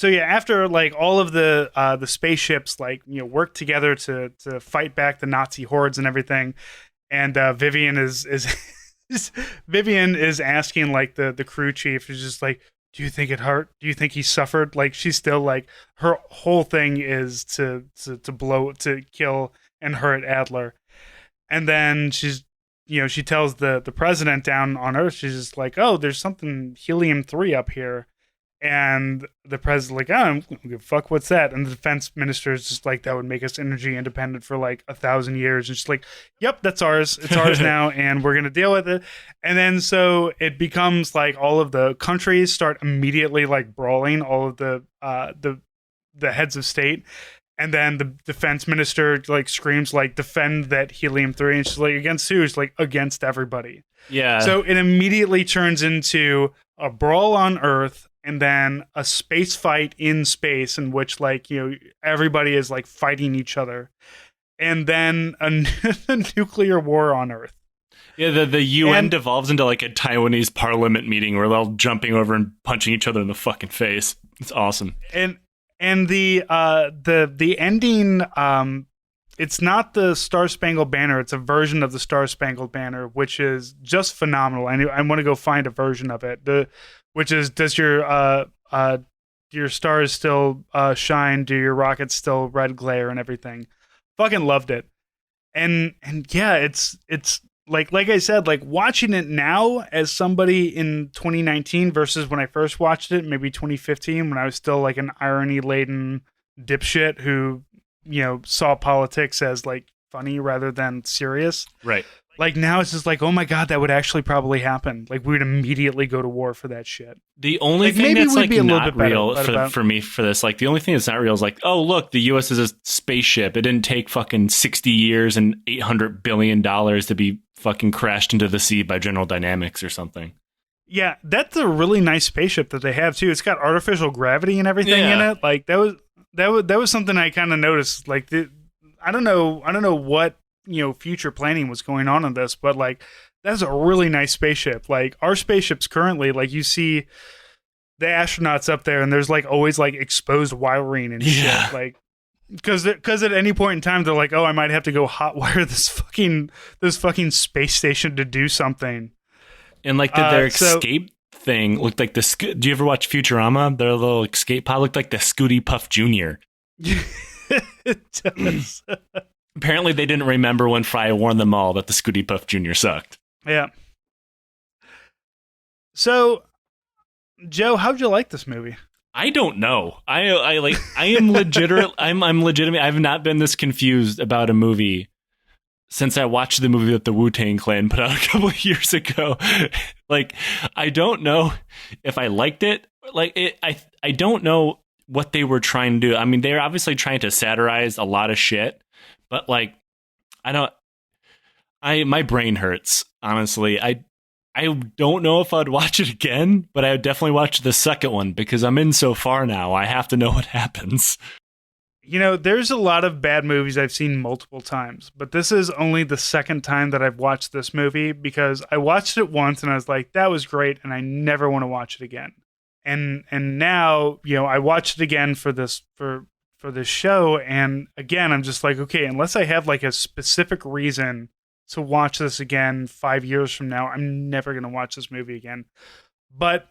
yeah, after like all of the spaceships like work together to fight back the Nazi hordes and everything, and Vivian is Vivian is asking like the crew chief, is just like, do you think it hurt? Do you think he suffered? Like she's still like, her whole thing is to kill and hurt Adler, and then she's she tells the president down on Earth, she's just like, oh, there's something helium-3 up here. And the president's like, oh, I don't give a fuck, what's that? And the defense minister is just like, that would make us energy independent for like 1,000 years. And she's like, yep, that's ours. It's ours now, and we're going to deal with it. And then so it becomes like all of the countries start immediately like brawling, all of the heads of state. And then the defense minister like screams like, defend that helium-3. And she's like, against who? She's like, against everybody. Yeah. So it immediately turns into a brawl on Earth, and then a space fight in space in which like everybody is like fighting each other, and then a nuclear war on Earth. Yeah, the UN devolves into like a Taiwanese parliament meeting where they're all jumping over and punching each other in the fucking face. It's awesome. And the ending, it's not the Star Spangled Banner. It's a version of the Star Spangled Banner, which is just phenomenal. I want to go find a version of it. Which is, does your stars still shine? Do your rockets still red glare and everything? Fucking loved it. And yeah, it's like I said, like watching it now as somebody in 2019 versus when I first watched it, maybe 2015, when I was still like an irony laden dipshit who saw politics as like funny rather than serious. Right. Like now it's just like, oh my God, that would actually probably happen. Like we would immediately go to war for that shit. The only like, thing that's like not real better, for me for this, like the only thing that's not real is like, oh look, the US is a spaceship. It didn't take fucking 60 years and $800 billion to be fucking crashed into the sea by General Dynamics or something. Yeah, that's a really nice spaceship that they have too. It's got artificial gravity and everything in it. Like that was something I kind of noticed. Like I don't know what future planning was going on in this, but like that's a really nice spaceship. Like our spaceships currently, like you see the astronauts up there and there's like always like exposed wiring and shit. Like because at any point in time they're like, oh, I might have to go hotwire this fucking space station to do something. And like their escape thing looked like the. Do you ever watch Futurama? Their little escape pod looked like the Scooty Puff Jr. It does. Apparently, they didn't remember when Fry warned them all that the Scooty Puff Jr. sucked. Yeah. So, Joe, how'd you like this movie? I don't know. I am legitimate. I'm legitimate. I've not been this confused about a movie since I watched the movie that the Wu-Tang Clan put out a couple of years ago. Like, I don't know if I liked it. Like, I don't know what they were trying to do. I mean, they're obviously trying to satirize a lot of shit, but like, my brain hurts, honestly. I don't know if I'd watch it again, but I would definitely watch the second one because I'm in so far now. I have to know what happens. There's a lot of bad movies I've seen multiple times, but this is only the second time that I've watched this movie because I watched it once and I was like, that was great, and I never want to watch it again. And now, I watched it again for this show, and again, I'm just like, okay, unless I have like a specific reason to watch this again 5 years from now, I'm never going to watch this movie again. But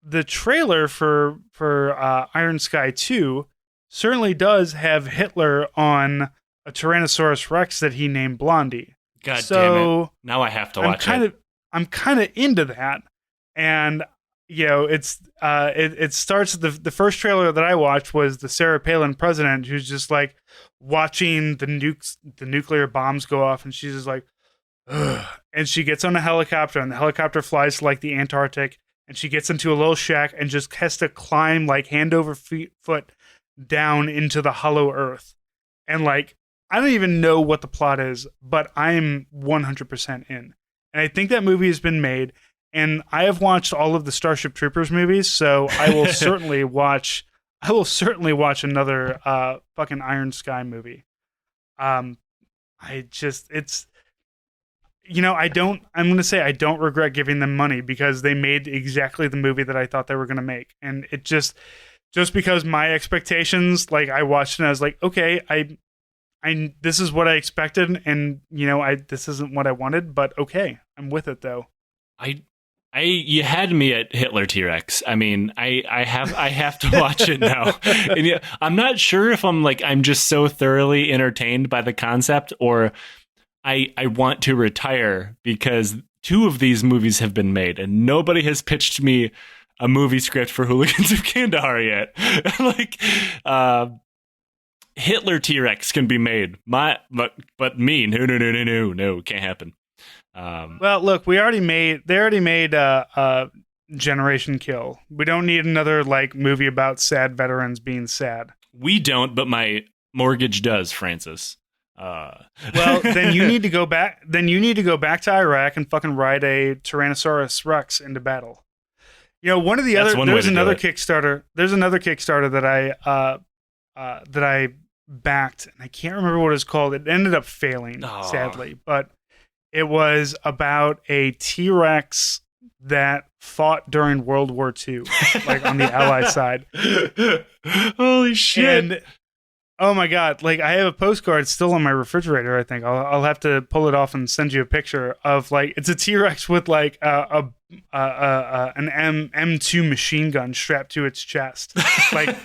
the trailer for Iron Sky 2 certainly does have Hitler on a Tyrannosaurus Rex that he named Blondie. God damn it. Now I have to watch it. I'm kind of into that. And, it starts, the first trailer that I watched was the Sarah Palin president who's just like watching the nuclear bombs go off. And she's just like, ugh. And she gets on a helicopter and the helicopter flies to like the Antarctic and she gets into a little shack and just has to climb like hand over foot down into the hollow earth. And like, I don't even know what the plot is, but I'm 100% in. And I think that movie has been made, and I have watched all of the Starship Troopers movies, so I will certainly watch another fucking Iron Sky movie. I'm going to say I don't regret giving them money because they made exactly the movie that I thought they were going to make. And it just because my expectations, like I watched it and I was like, okay, I this is what I expected, and this isn't what I wanted, but okay, I'm with it though. You had me at Hitler T-Rex. I mean, I have to watch it now. And I'm not sure if I'm just so thoroughly entertained by the concept, or I want to retire because 2 of these movies have been made and nobody has pitched me a movie script for Hooligans of Kandahar yet. Hitler T-Rex can be made. But me, no, can't happen. Well, look, they already made Generation Kill. We don't need another like movie about sad veterans being sad. We don't, but my mortgage does, Francis. Well, then you need to go back. Then you need to go back to Iraq and fucking ride a Tyrannosaurus Rex into battle. One of the other. There's another Kickstarter. There's another Kickstarter that I backed, and I can't remember what it's called. It ended up failing, sadly, but it was about a T-Rex that fought during World War II, like on the Allied side. Holy shit! And, oh my god! Like I have a postcard still on my refrigerator. I think I'll have to pull it off and send you a picture of like it's a T-Rex with like an M2 machine gun strapped to its chest, like.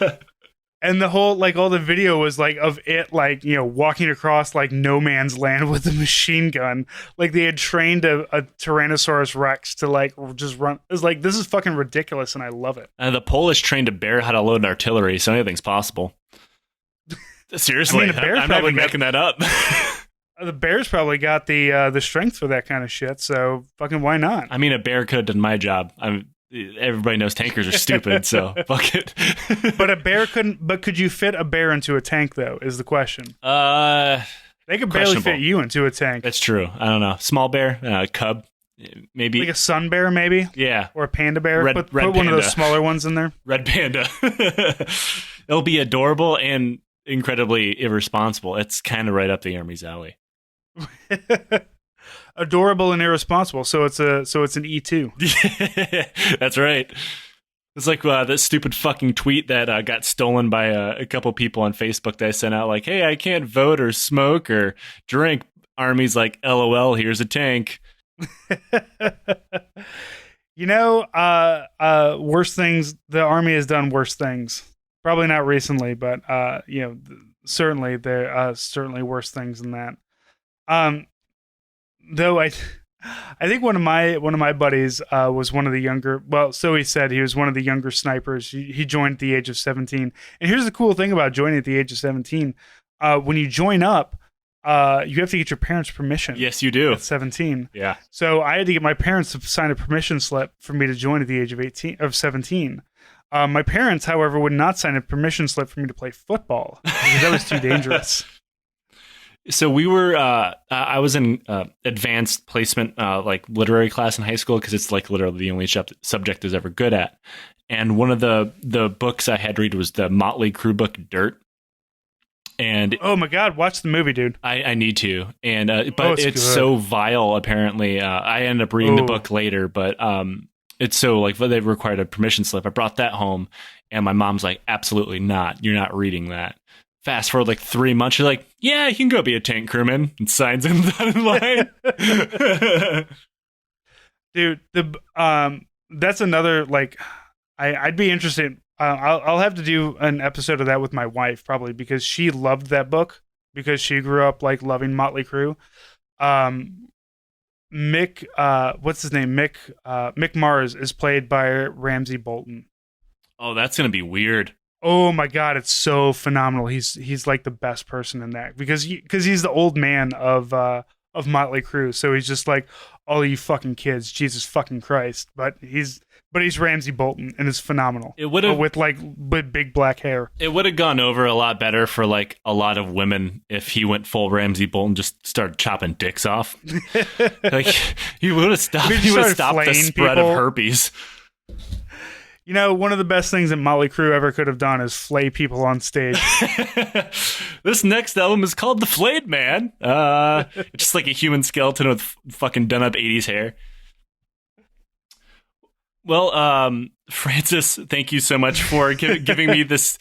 And the whole, like, all the video was, like, of it, like, walking across, like, no man's land with a machine gun. Like, they had trained a Tyrannosaurus Rex to, like, just run. It was like, this is fucking ridiculous, and I love it. The Polish trained a bear how to load an artillery, so anything's possible. Seriously, I'm not even making that up. The bear's probably got the strength for that kind of shit, so fucking why not? I mean, a bear could have done my job. Everybody knows tankers are stupid, so fuck it. But a bear couldn't. But could you fit a bear into a tank, though? Is the question. They could barely fit you into a tank. That's true. I don't know. Small bear, cub, maybe like a sun bear, maybe. Yeah, or a panda bear. Red put one of those smaller ones in there. Red panda. It'll be adorable and incredibly irresponsible. It's kind of right up the Army's alley. Adorable and irresponsible. So it's an E2. That's right. It's like that stupid fucking tweet that got stolen by a couple people on Facebook that I sent out, like, hey, I can't vote or smoke or drink. Army's like, LOL, here's a tank. Worse things. The Army has done worse things. Probably not recently, but certainly there are certainly worse things than that. Though I think one of my buddies was one of the younger. Well, so he said he was one of the younger snipers. He joined at the age of 17. And here's the cool thing about joining at the age of 17: when you join up, you have to get your parents' permission. Yes, you do. At 17. Yeah. So I had to get my parents to sign a permission slip for me to join at the age of 17. My parents, however, would not sign a permission slip for me to play football because that was too dangerous. So we were, I was in advanced placement, like literary class in high school, because it's like literally the only subject I was ever good at. And one of the books I had to read was the Motley Crue book, Dirt. And oh my God, watch the movie, dude. I need to. And but it's so vile, apparently. I ended up reading the book later, but it's so like they required a permission slip. I brought that home, and my mom's like, absolutely not. You're not reading that. Fast forward like 3 months, she's like, yeah, you can go be a tank crewman, and signs in the dotted line. Dude, that's another, like, I'd be interested. I'll have to do an episode of that with my wife, probably, because she loved that book, because she grew up like loving Motley Crue. Mick, what's his name? Mick Mars is played by Ramsey Bolton. Oh, that's gonna be weird. Oh my God, it's so phenomenal. He's like the best person in that, because he's the old man of Motley Crue. So he's just like, all you fucking kids, Jesus fucking Christ. But he's Ramsey Bolton, and it's phenomenal. It would have with big black hair. It would have gone over a lot better for like a lot of women if he went full Ramsey Bolton, just started chopping dicks off. Like he would have stopped. He would have stopped the spread of herpes. You know, one of the best things that Motley Crue ever could have done is flay people on stage. This next album is called The Flayed Man. It's just like a human skeleton with fucking done up 80s hair. Well, Francis, thank you so much for giving me this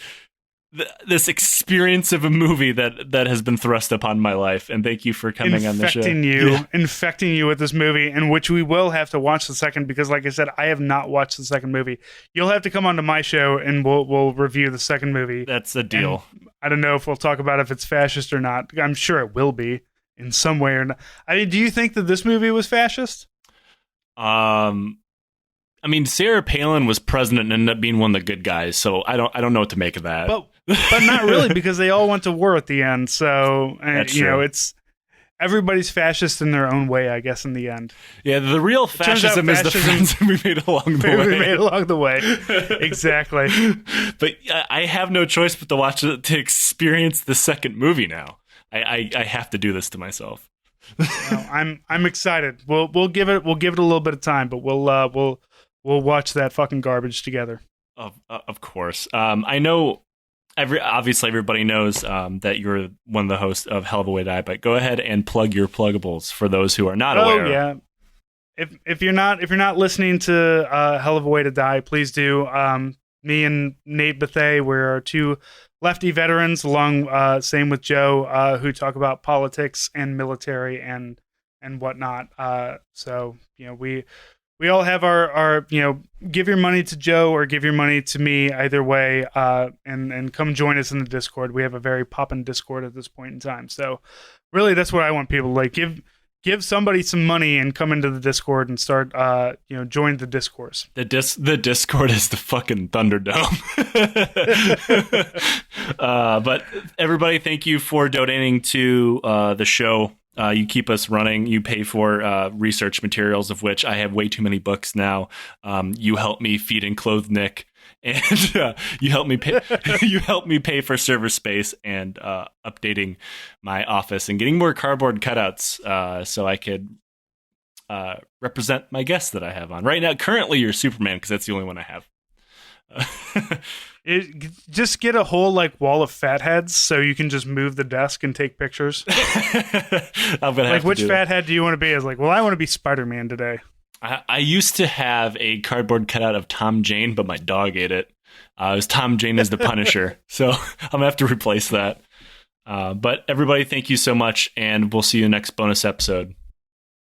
experience of a movie that has been thrust upon my life, and thank you for coming on the show. Infecting you with this movie, in which we will have to watch the second, because like I said, I have not watched the second movie. You'll have to come onto my show and we'll review the second movie. That's a deal. And I don't know if we'll talk about if it's fascist or not. I'm sure it will be in some way or not. I mean, do you think that this movie was fascist? I mean, Sarah Palin was president and ended up being one of the good guys, so I don't know what to make of that. But not really, because they all went to war at the end. So it's everybody's fascist in their own way, I guess. In the end, yeah, the real fascism is the friends we made along the way. Exactly. But I have no choice but to watch it to experience the second movie. Now, I have to do this to myself. I'm excited. We'll give it a little bit of time, but we'll watch that fucking garbage together. Of course. I know obviously everybody knows that you're one of the hosts of Hell of a Way to Die, but go ahead and plug your pluggables for those who are not aware. Oh yeah. If you're not listening to Hell of a Way to Die, please do. Me and Nate Bethay, we're two lefty veterans, along same with Joe, who talk about politics and military and whatnot. So we all have our give your money to Joe or give your money to me, either way, and come join us in the Discord. We have a very poppin' Discord at this point in time. So really, that's what I want people to like. Give somebody some money and come into the Discord and start, join the discourse. The Discord is the fucking Thunderdome. But everybody, thank you for donating to the show. You keep us running. You pay for research materials, of which I have way too many books now. You help me feed and clothe Nick, and you help me pay. You help me pay for server space and updating my office and getting more cardboard cutouts so I could represent my guests that I have on right now. Currently, you're Superman because that's the only one I have. Just get a whole like wall of fatheads so you can just move the desk and take pictures. I'm gonna have to which do fathead do you want to be? I was like, well, I want to be Spider-Man today. I used to have a cardboard cutout of Tom Jane, but my dog ate it. It was Tom Jane as the Punisher, so I'm gonna have to replace that. But everybody, thank you so much, and we'll see you next bonus episode.